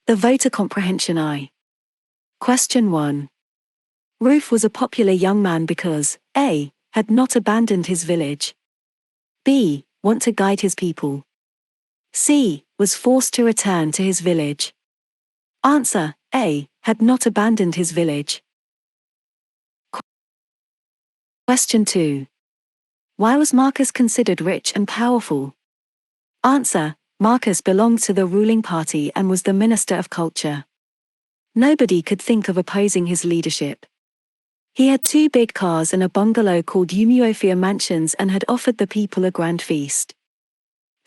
The voter comprehension I. Question 1. Roof was a popular young man because A. Had not abandoned his village. B. Want to guide his people. C. Was forced to return to his village. Answer: A. Had not abandoned his village. Question 2. Why was Marcus considered rich and powerful? Answer: Marcus belonged to the ruling party and was the minister of culture. Nobody could think of opposing his leadership. He had 2 big cars and a bungalow called Umuofia Mansions and had offered the people a grand feast.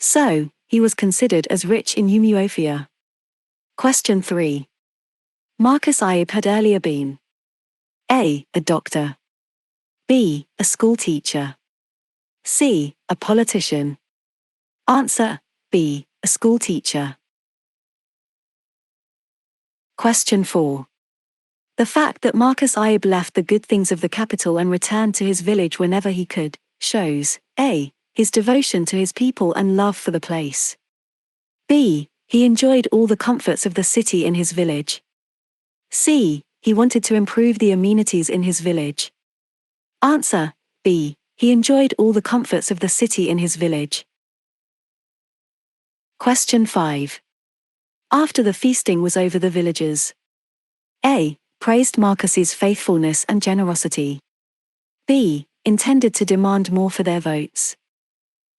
So, he was considered as rich in Umuofia. Question 3. Marcus Ayyub had earlier been A. A doctor. B. A school teacher. C. A politician. Answer: B. A school teacher. Question 4. The fact that Marcus Ayyub left the good things of the capital and returned to his village whenever he could, shows A. His devotion to his people and love for the place. B. He enjoyed all the comforts of the city in his village. C. He wanted to improve the amenities in his village. Answer: B. He enjoyed all the comforts of the city in his village. Question 5. After the feasting was over, the villagers A. Praised Marcus's faithfulness and generosity. B. Intended to demand more for their votes.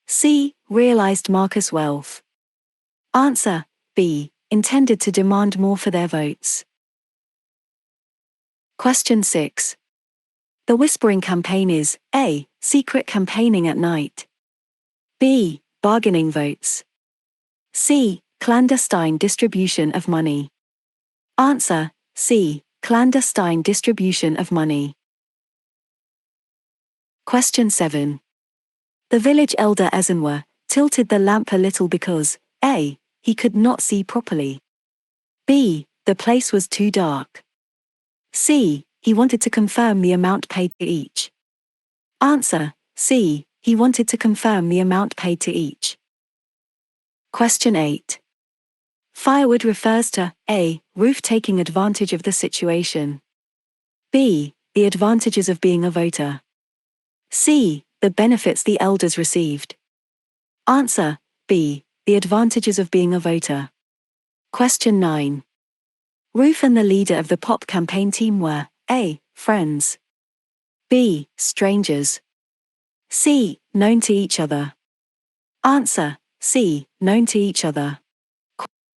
C. Realized Marcus' wealth. Answer: B. Intended to demand more for their votes. Question 6. The whispering campaign is A. Secret campaigning at night. B. Bargaining votes. C. Clandestine distribution of money. Answer: C. Clandestine distribution of money. Question 7. The village elder Ezenwa tilted the lamp a little because A. He could not see properly. B. The place was too dark. C. He wanted to confirm the amount paid to each. Answer: C. He wanted to confirm the amount paid to each. Question 8. Firewood refers to A. Roof taking advantage of the situation. B. The advantages of being a voter. C. The benefits the elders received. Answer: B. The advantages of being a voter. Question 9. Roof and the leader of the POP campaign team were A. Friends. B. Strangers. C. Known to each other. Answer: C. Known to each other.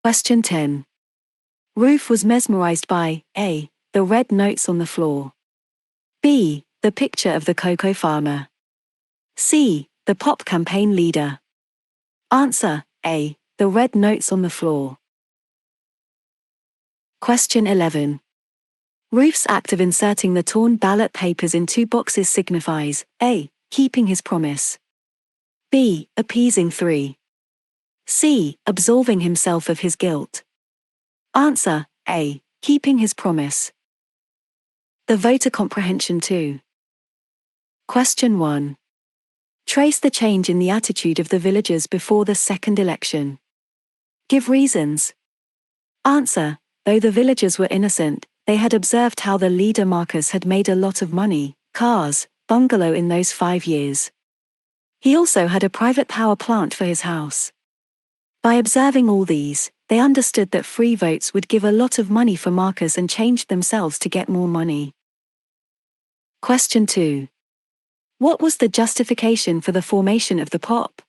Question 10. Roof was mesmerized by A. The red notes on the floor. B. The picture of the cocoa farmer. C. The POP campaign leader. Answer: A. The red notes on the floor. Question 11. Roof's act of inserting the torn ballot papers in 2 boxes signifies A. Keeping his promise. B. Appeasing 3. C. Absolving himself of his guilt. Answer: A. Keeping his promise. The voter comprehension 2. Question 1. Trace the change in the attitude of the villagers before the second election. Give reasons. Answer: Though the villagers were innocent, they had observed how the leader Marcus had made a lot of money, cars, bungalow in those 5 years. He also had a private power plant for his house. By observing all these, they understood that free votes would give a lot of money for Marcus and changed themselves to get more money. Question 2. What was the justification for the formation of the POP?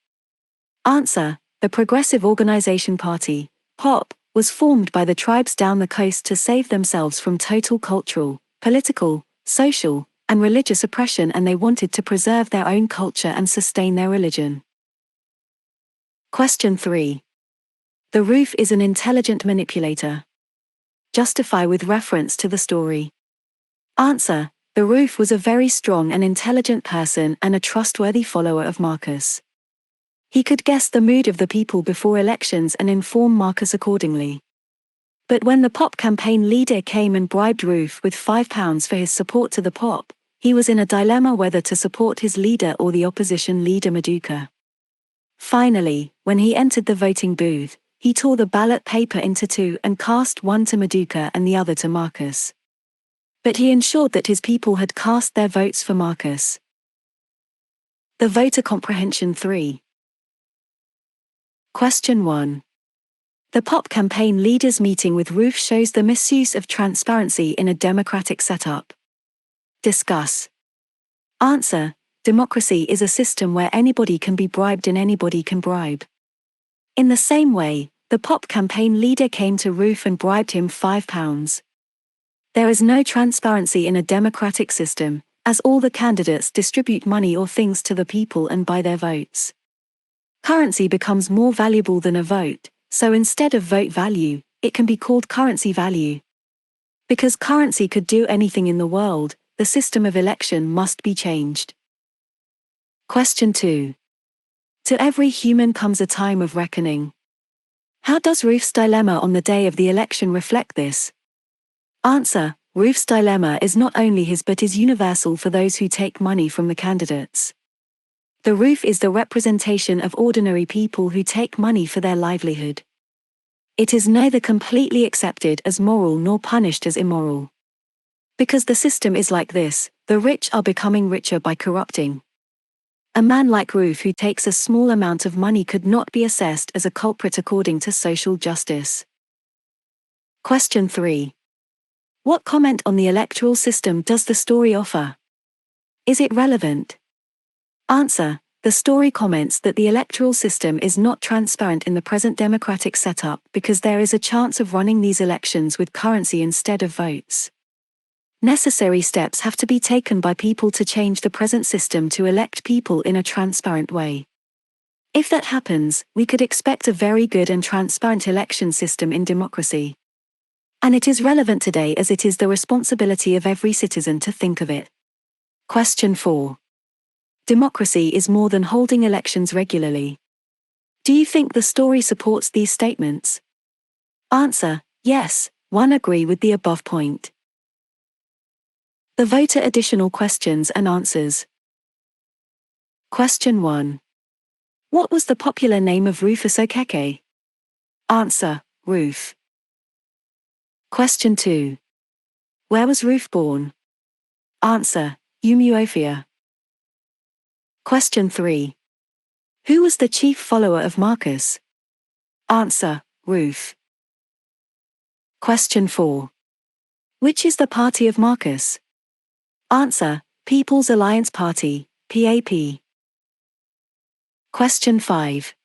Answer: The Progressive Organization Party, POP, was formed by the tribes down the coast to save themselves from total cultural, political, social, and religious oppression, and they wanted to preserve their own culture and sustain their religion. Question 3. The roof is an intelligent manipulator. Justify with reference to the story. Answer: The roof was a very strong and intelligent person and a trustworthy follower of Marcus. He could guess the mood of the people before elections and inform Marcus accordingly. But when the POP campaign leader came and bribed Roof with £5 for his support to the POP, he was in a dilemma whether to support his leader or the opposition leader Maduka. Finally, when he entered the voting booth, he tore the ballot paper into two and cast one to Maduka and the other to Marcus. But he ensured that his people had cast their votes for Marcus. The Voter Comprehension 3. Question 1. The PUC campaign leaders meeting with Ruth shows the misuse of transparency in a democratic setup. Discuss. Answer. Democracy is a system where anybody can be bribed and anybody can bribe. In the same way, the PUC campaign leader came to Ruth and bribed him £5. There is no transparency in a democratic system, as all the candidates distribute money or things to the people and buy their votes. Currency becomes more valuable than a vote, so instead of vote value, it can be called currency value. Because currency could do anything in the world, the system of election must be changed. Question 2. To every human comes a time of reckoning. How does Ruth's dilemma on the day of the election reflect this? Answer. Ruth's dilemma is not only his but is universal for those who take money from the candidates. The Ruth is the representation of ordinary people who take money for their livelihood. It is neither completely accepted as moral nor punished as immoral. Because the system is like this, the rich are becoming richer by corrupting. A man like Ruth who takes a small amount of money could not be assessed as a culprit according to social justice. Question 3. What comment on the electoral system does the story offer? Is it relevant? Answer. The story comments that the electoral system is not transparent in the present democratic setup because there is a chance of running these elections with currency instead of votes. Necessary steps have to be taken by people to change the present system to elect people in a transparent way. If that happens, we could expect a very good and transparent election system in democracy. And it is relevant today as it is the responsibility of every citizen to think of it. Question 4. Democracy is more than holding elections regularly. Do you think the story supports these statements? Answer. Yes, one agree with the above point. The voter additional questions and answers. Question 1. What was the popular name of Rufus Okeke? Answer. Ruth. Question 2. Where was Ruth born? Answer. Umuofia. Question 3. Who was the chief follower of Marcus? Answer. Ruth. Question 4. Which is the party of Marcus? Answer. People's Alliance Party, PAP. Question 5.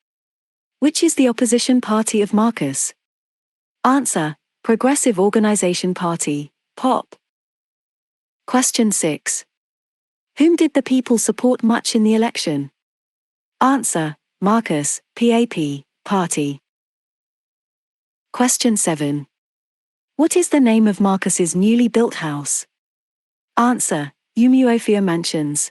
Which is the opposition party of Marcus? Answer. Progressive Organization Party, POP. Question 6. Whom did the people support much in the election? Answer. Marcus, PAP, Party. Question 7. What is the name of Marcus's newly built house? Answer. Umuofia Mansions.